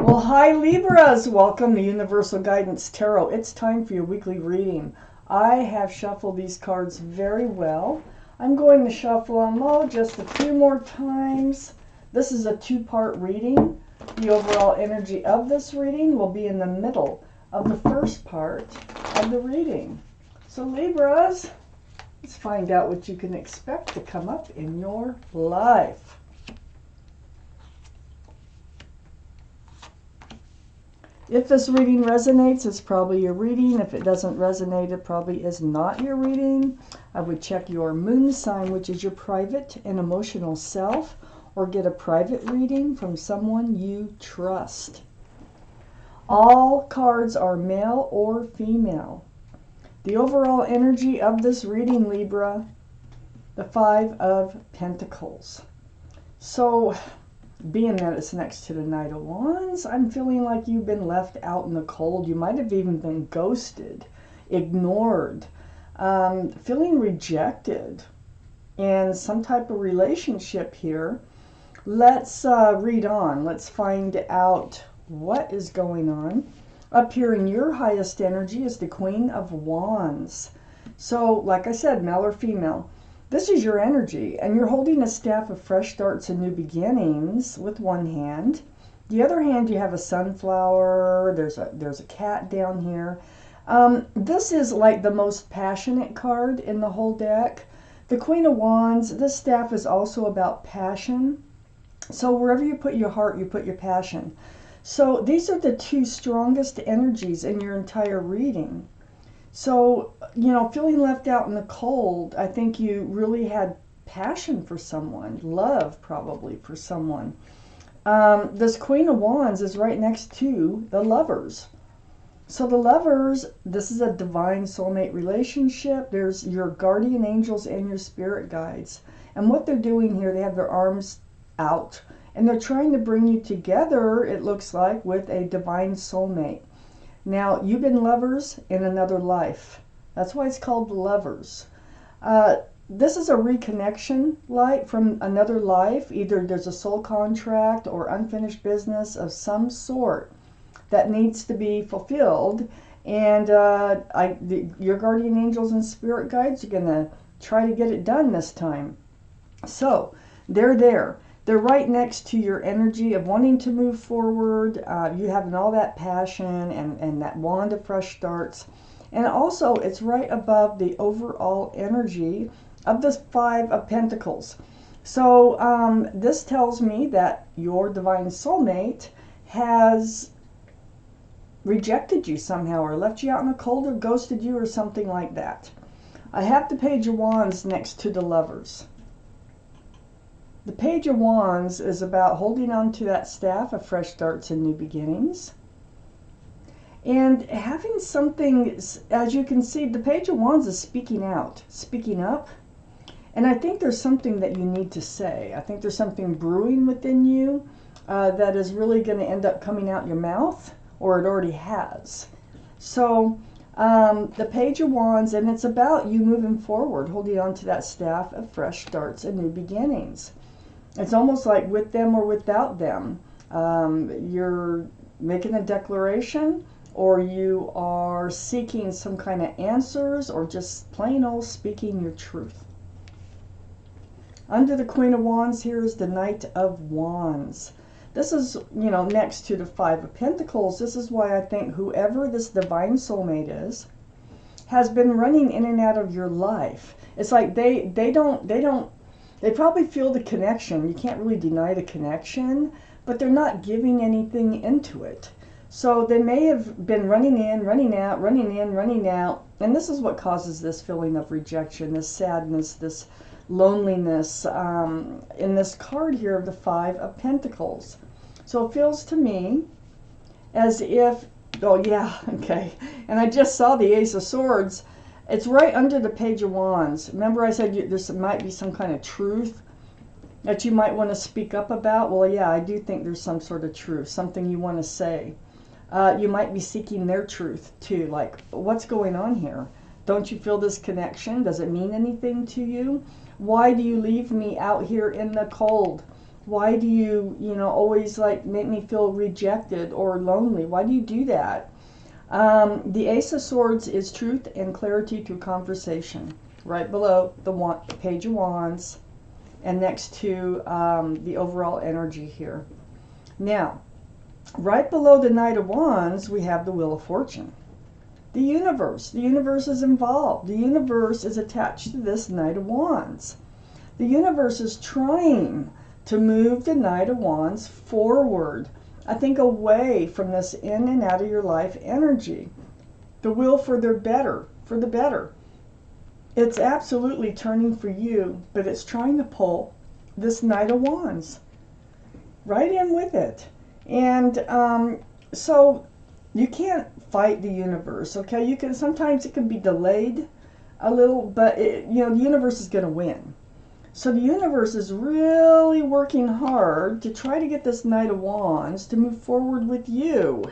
Well, hi Libras, welcome to Universal Guidance Tarot. It's time for your weekly reading. I have shuffled these cards very well. I'm going to shuffle them just a few more times. This is a two-part reading. The overall energy of this reading will be in the middle of the first part of the reading. So Libras, let's find out what you can expect to come up in your life. If this reading resonates, it's probably your reading. If it doesn't resonate, it probably is not your reading. I would check your moon sign, which is your private and emotional self, or get a private reading from someone you trust. All cards are male or female. The overall energy of this reading, Libra, the Five of Pentacles. So, being that it's next to the Knight of Wands, I'm feeling like you've been left out in the cold. You might have even been ghosted, ignored, feeling rejected in some type of relationship here. Let's read on. Let's find out what is going on. Up here in your highest energy is the Queen of Wands. So, like I said, male or female. This is your energy, and you're holding a staff of fresh starts and new beginnings with one hand. The other hand, you have a sunflower. There's a cat down here. This is like the most passionate card in the whole deck. The Queen of Wands, this staff is also about passion. So wherever you put your heart, you put your passion. So these are the two strongest energies in your entire reading. So, you know, feeling left out in the cold, I think you really had passion for someone, love probably for someone. This Queen of Wands is right next to the Lovers. So the Lovers, this is a divine soulmate relationship. There's your guardian angels and your spirit guides. And what they're doing here, they have their arms out, and they're trying to bring you together, it looks like, with a divine soulmate. Now, you've been lovers in another life. That's why it's called the Lovers. This is a reconnection light from another life. Either there's a soul contract or unfinished business of some sort that needs to be fulfilled. And your guardian angels and spirit guides are going to try to get it done this time. So, they're there. They're right next to your energy of wanting to move forward. You having all that passion and that wand of fresh starts. And also, it's right above the overall energy of the Five of Pentacles. So this tells me that your divine soulmate has rejected you somehow, or left you out in the cold, or ghosted you, or something like that. I have the Page of Wands next to the Lovers. The Page of Wands is about holding on to that staff of fresh starts and new beginnings. And having something, as you can see, the Page of Wands is speaking out, speaking up. And I think there's something that you need to say. I think there's something brewing within you that is really going to end up coming out your mouth, or it already has. So the Page of Wands, and it's about you moving forward, holding on to that staff of fresh starts and new beginnings. It's almost like with them or without them. You're making a declaration, or you are seeking some kind of answers, or just plain old speaking your truth. Under the Queen of Wands here is the Knight of Wands. This is, you know, next to the Five of Pentacles. This is why I think whoever this divine soulmate is has been running in and out of your life. It's like they probably feel the connection. You can't really deny the connection, but they're not giving anything into it. So they may have been running in, running out, running in, running out. And this is what causes this feeling of rejection, this sadness, this loneliness in this card here of the Five of Pentacles. So it feels to me as if, oh yeah, okay. And I just saw the Ace of Swords. It's right under the Page of Wands. Remember I said there might be some kind of truth that you might want to speak up about? Well, yeah, I do think there's some sort of truth, something you want to say. You might be seeking their truth too, like, what's going on here? Don't you feel this connection? Does it mean anything to you? Why do you leave me out here in the cold? Why do you, always like make me feel rejected or lonely? Why do you do that? The Ace of Swords is truth and clarity through conversation. Right below the Page of Wands and next to the overall energy here. Now, right below the Knight of Wands, we have the Wheel of Fortune. The universe. The universe is involved. The universe is attached to this Knight of Wands. The universe is trying to move the Knight of Wands forward. I think away from this in and out of your life energy. The will for the better. It's absolutely turning for you, but it's trying to pull this Knight of Wands right in with it. And so you can't fight the universe, okay? You can, sometimes it can be delayed a little, but the universe is going to win. So the universe is really working hard to try to get this Knight of Wands to move forward with you.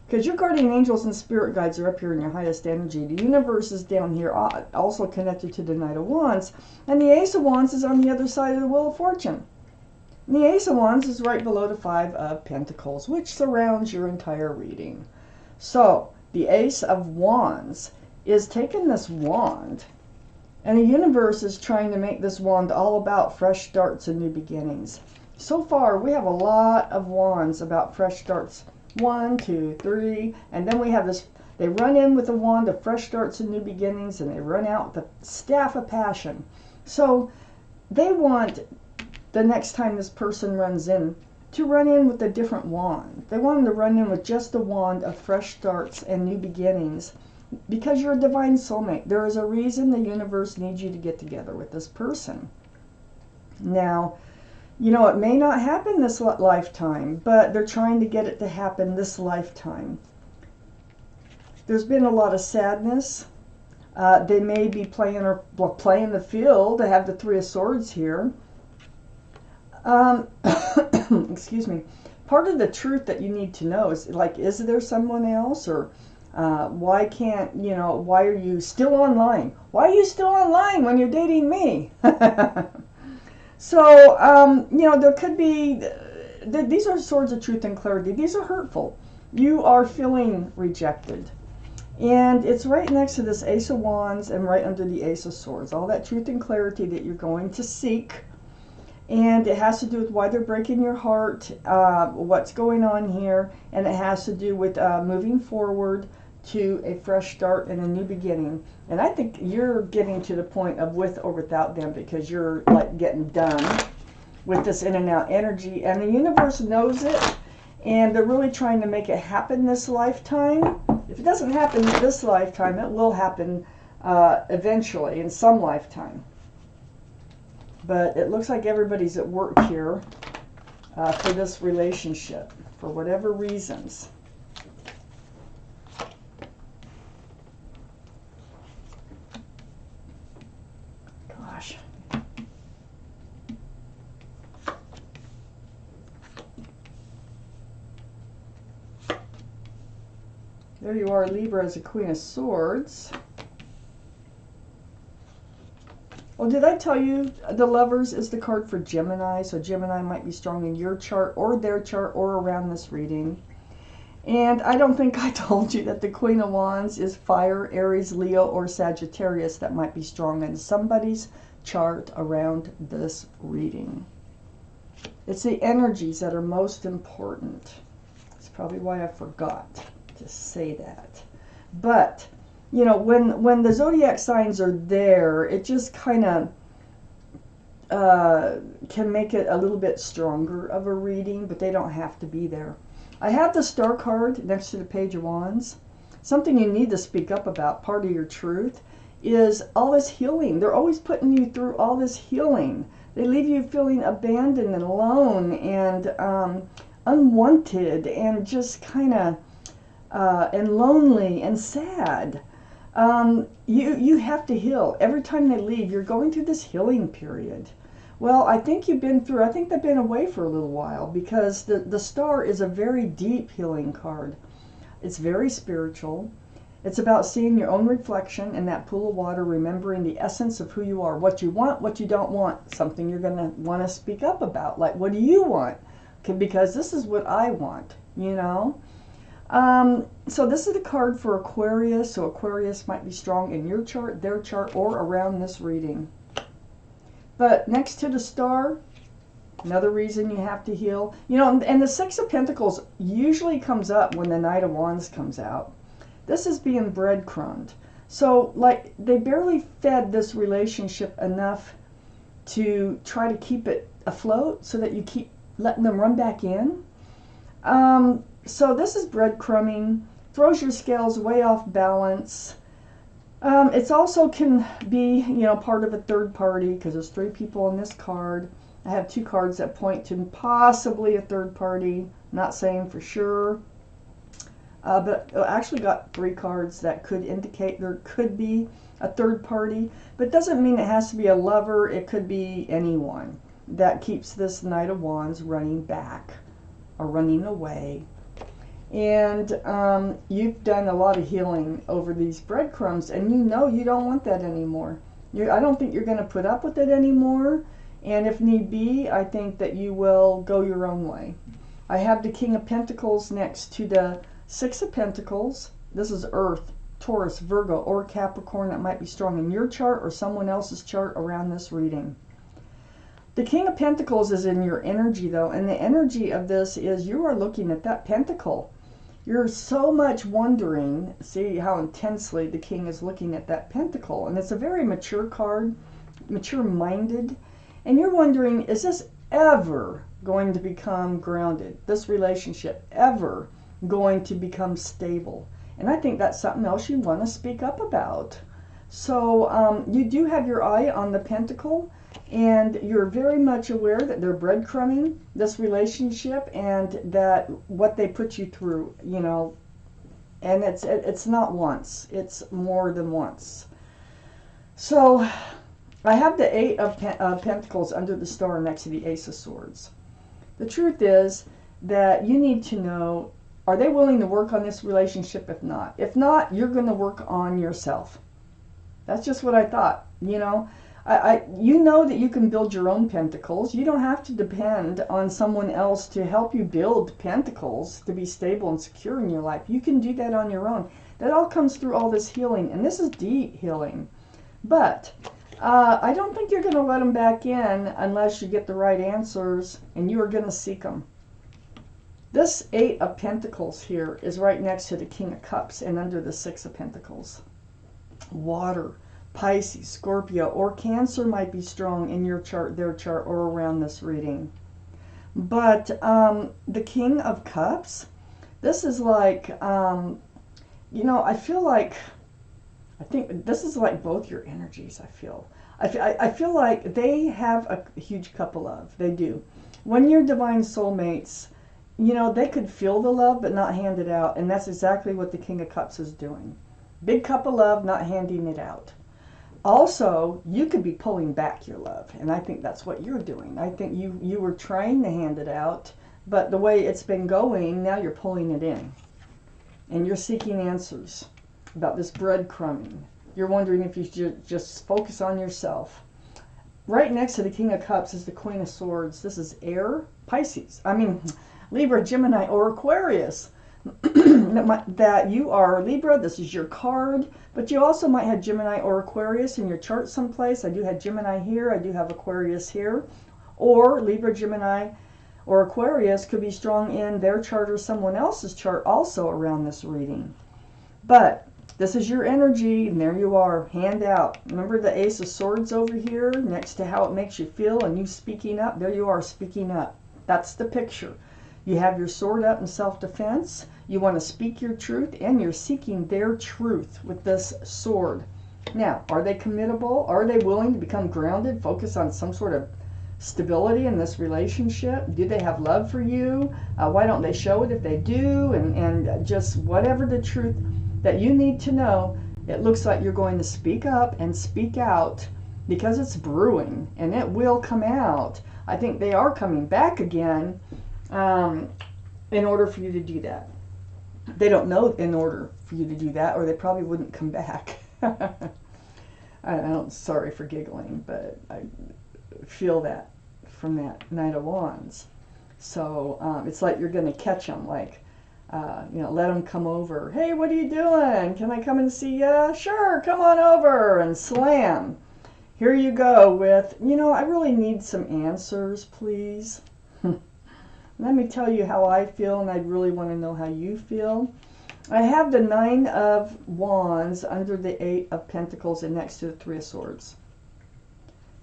Because your guardian angels and spirit guides are up here in your highest energy. The universe is down here, also connected to the Knight of Wands. And the Ace of Wands is on the other side of the Wheel of Fortune. And the Ace of Wands is right below the Five of Pentacles, which surrounds your entire reading. So the Ace of Wands is taking this wand, and the universe is trying to make this wand all about fresh starts and new beginnings. So far, we have a lot of wands about fresh starts. 1, 2, 3, and then we have this, they run in with a wand of fresh starts and new beginnings, and they run out with the staff of passion. So they want, the next time this person runs in, to run in with a different wand. They want them to run in with just a wand of fresh starts and new beginnings, because you're a divine soulmate. There is a reason the universe needs you to get together with this person. Now, it may not happen this lifetime, but they're trying to get it to happen this lifetime. There's been a lot of sadness. They may be playing the field. They have the Three of Swords here. Excuse me. Part of the truth that you need to know is, like, is there someone else? Or why are you still online? Why are you still online when you're dating me? So, there could be, these are swords of truth and clarity. These are hurtful. You are feeling rejected. And it's right next to this Ace of Wands and right under the Ace of Swords. All that truth and clarity that you're going to seek. And it has to do with why they're breaking your heart, what's going on here. And it has to do with moving forward to a fresh start and a new beginning. And I think you're getting to the point of with or without them, because you're like getting done with this in and out energy, and the universe knows it, and they're really trying to make it happen this lifetime. If it doesn't happen this lifetime, it will happen eventually in some lifetime. But it looks like everybody's at work here for this relationship for whatever reasons. There you are, Libra, as a Queen of Swords. Well, did I tell you the Lovers is the card for Gemini? So Gemini might be strong in your chart or their chart or around this reading. And I don't think I told you that the Queen of Wands is Fire, Aries, Leo, or Sagittarius that might be strong in somebody's chart around this reading. It's the energies that are most important. That's probably why I forgot to say that. But when the zodiac signs are there, it just kind of can make it a little bit stronger of a reading, but they don't have to be there. I have the Star card next to the Page of Wands. Something you need to speak up about, part of your truth, is all this healing. They're always putting you through all this healing. They leave you feeling abandoned and alone and unwanted and just kind of and lonely and sad. You have to heal. Every time they leave, you're going through this healing period. Well, I think they've been away for a little while, because the Star is a very deep healing card. It's very spiritual. It's about seeing your own reflection in that pool of water, remembering the essence of who you are, what you want, what you don't want, something you're going to want to speak up about. Like, what do you want? Okay, because this is what I want, you know? So this is a card for Aquarius. So Aquarius might be strong in your chart, their chart, or around this reading. But next to the star, another reason you have to heal. You know, and the Six of Pentacles usually comes up when the Knight of Wands comes out. This is being breadcrumbed. So, like, they barely fed this relationship enough to try to keep it afloat so that you keep letting them run back in. So this is breadcrumbing, throws your scales way off balance. It's also can be, you know, part of a third party, because there's 3 people on this card. I have 2 cards that point to possibly a third party. Not saying for sure. But I actually got 3 cards that could indicate there could be a third party. But it doesn't mean it has to be a lover. It could be anyone that keeps this Knight of Wands running back or running away. And you've done a lot of healing over these breadcrumbs, and you know you don't want that anymore. I don't think you're going to put up with it anymore. And if need be, I think that you will go your own way. I have the King of Pentacles next to the Six of Pentacles. This is Earth, Taurus, Virgo, or Capricorn that might be strong in your chart or someone else's chart around this reading. The King of Pentacles is in your energy, though, and the energy of this is you are looking at that pentacle. You're so much wondering, see how intensely the King is looking at that pentacle, and it's a very mature card, mature-minded, and you're wondering, is this ever going to become grounded? This relationship ever going to become stable? And I think that's something else you want to speak up about. So you do have your eye on the pentacle, and you're very much aware that they're breadcrumbing this relationship and that what they put you through, you know, and it's not once, it's more than once. So I have the Eight of Pentacles under the star next to the Ace of Swords. The truth is that you need to know, are they willing to work on this relationship? If not, you're going to work on yourself. That's just what I thought, you know. You know that you can build your own pentacles. You don't have to depend on someone else to help you build pentacles to be stable and secure in your life. You can do that on your own. That all comes through all this healing, and this is deep healing. But I don't think you're going to let them back in unless you get the right answers, and you are going to seek them. This Eight of Pentacles here is right next to the King of Cups and under the Six of Pentacles. Water. Pisces, Scorpio, or Cancer might be strong in your chart, their chart, or around this reading. But the King of Cups, this is like, you know, I think this is like both your energies, I feel like they have a huge cup of love. They do. When you're divine soulmates, you know, they could feel the love but not hand it out. And that's exactly what the King of Cups is doing. Big cup of love, not handing it out. Also, you could be pulling back your love, and I think that's what you're doing. I think you were trying to hand it out, but the way it's been going, now you're pulling it in. And you're seeking answers about this breadcrumbing. You're wondering if you should just focus on yourself. Right next to the King of Cups is the Queen of Swords. This is air, Pisces. Libra, Gemini, or Aquarius. That you are Libra, this is your card, but you also might have Gemini or Aquarius in your chart someplace. I do have Gemini here, I do have Aquarius here, or Libra, Gemini, or Aquarius could be strong in their chart or someone else's chart also around this reading. But this is your energy, and there you are, hand out. Remember the Ace of Swords over here next to how it makes you feel and you speaking up? There you are, speaking up. That's the picture. You have your sword up in self-defense. You want to speak your truth, and you're seeking their truth with this sword. Now, are they committable? Are they willing to become grounded, focus on some sort of stability in this relationship? Do they have love for you? Why don't they show it if they do? And just whatever the truth that you need to know, it looks like you're going to speak up and speak out because it's brewing, and it will come out. I think they are coming back again in order for you to do that. They don't know in order for you to do that, or they probably wouldn't come back. I don't, sorry for giggling, but I feel that from that Knight of Wands. So it's like you're going to catch them, like, you know, let them come over. Hey, what are you doing? Can I come and see you? Sure, come on over, and slam. Here you go with, you know, I really need some answers, please. Let me tell you how I feel, and I really want to know how you feel. I have the 9 of Wands under the 8 of Pentacles and next to the 3 of Swords.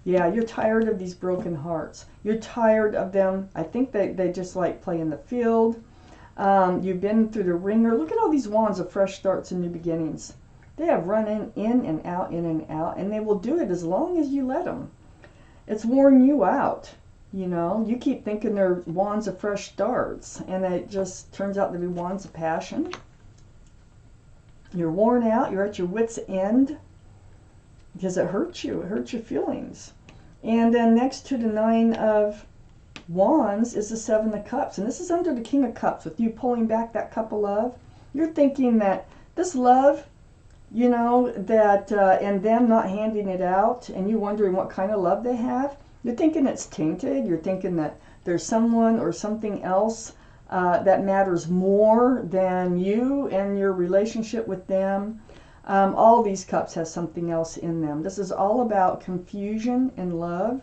Yeah, you're tired of these broken hearts. You're tired of them. I think they just like playing the field. You've been through the ringer. Look at all these wands of fresh starts and new beginnings. They have run in and out, and they will do it as long as you let them. It's worn you out. You know, you keep thinking they're wands of fresh starts, and it just turns out to be wands of passion. You're worn out. You're at your wit's end because it hurts you. It hurts your feelings. And then next to the 9 of Wands is the 7 of Cups, and this is under the King of Cups with you pulling back that cup of love. You're thinking that this love, you know, that and them not handing it out, and you wondering what kind of love they have. You're thinking it's tainted. You're thinking that there's someone or something else that matters more than you and your relationship with them. All these cups have something else in them. This is all about confusion and love.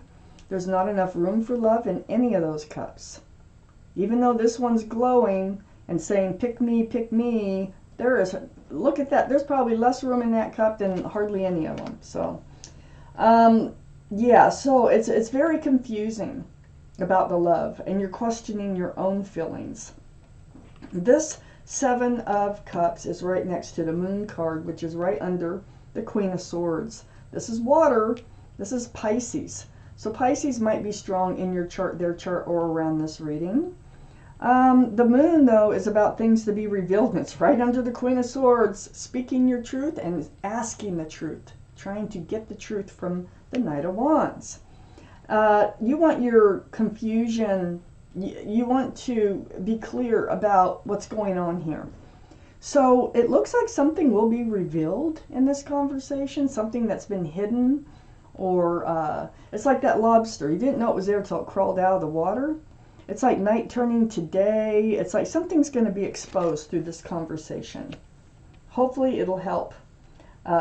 There's not enough room for love in any of those cups. Even though this one's glowing and saying, pick me, there is, look at that. There's probably less room in that cup than hardly any of them. So, yeah, so it's very confusing about the love, and you're questioning your own feelings. This 7 of Cups is right next to the Moon card, which is right under the Queen of Swords. This is water. This is Pisces. So Pisces might be strong in your chart, their chart, or around this reading. The Moon, though, is about things to be revealed, and it's right under the Queen of Swords, speaking your truth and asking the truth, trying to get the truth from the Knight of Wands. You want your confusion, you want to be clear about what's going on here. So it looks like something will be revealed in this conversation, something that's been hidden, or it's like that lobster. You didn't know it was there until it crawled out of the water. It's like night turning to day. It's like something's going to be exposed through this conversation. Hopefully it'll help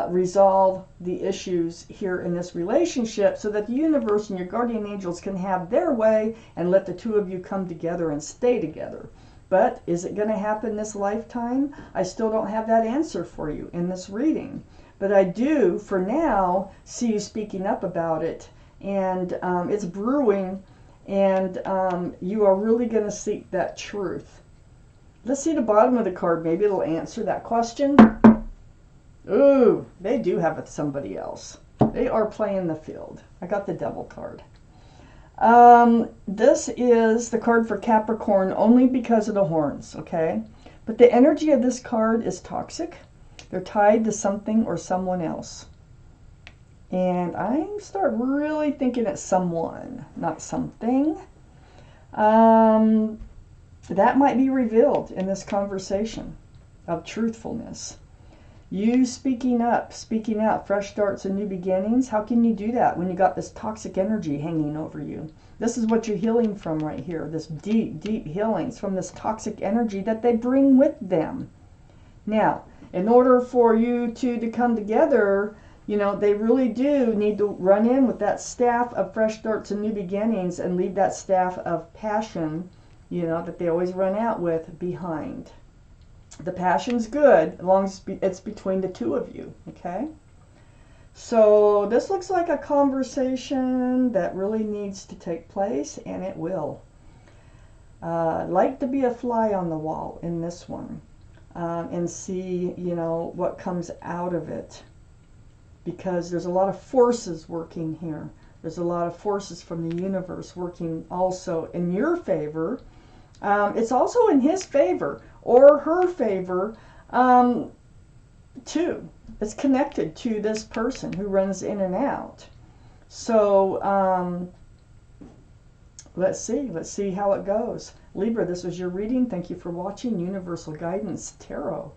resolve the issues here in this relationship so that the universe and your guardian angels can have their way and let the two of you come together and stay together. But is it going to happen this lifetime? I still don't have that answer for you in this reading. But I do, for now, see you speaking up about it. And it's brewing, and you are really going to seek that truth. Let's see the bottom of the card. Maybe it'll answer that question. Ooh, they do have it somebody else. They are playing the field. I got the Devil card. This is the card for Capricorn only because of the horns, okay? But the energy of this card is toxic. They're tied to something or someone else. And I start really thinking it's someone, not something. That might be revealed in this conversation of truthfulness. You speaking up, speaking out, fresh starts and new beginnings. How can you do that when you got this toxic energy hanging over you? This is what you're healing from right here. This deep, deep healings from this toxic energy that they bring with them. Now, in order for you two to come together, you know, they really do need to run in with that staff of fresh starts and new beginnings and leave that staff of passion, you know, that they always run out with behind. The passion's good as long as it's between the two of you, okay? So this looks like a conversation that really needs to take place, and it will. I'd like to be a fly on the wall in this one and see, you know, what comes out of it. Because there's a lot of forces working here. There's a lot of forces from the universe working also in your favor. It's also in his favor or her favor, too. It's connected to this person who runs in and out. So let's see how it goes. Libra, this was your reading. Thank you for watching Universal Guidance Tarot.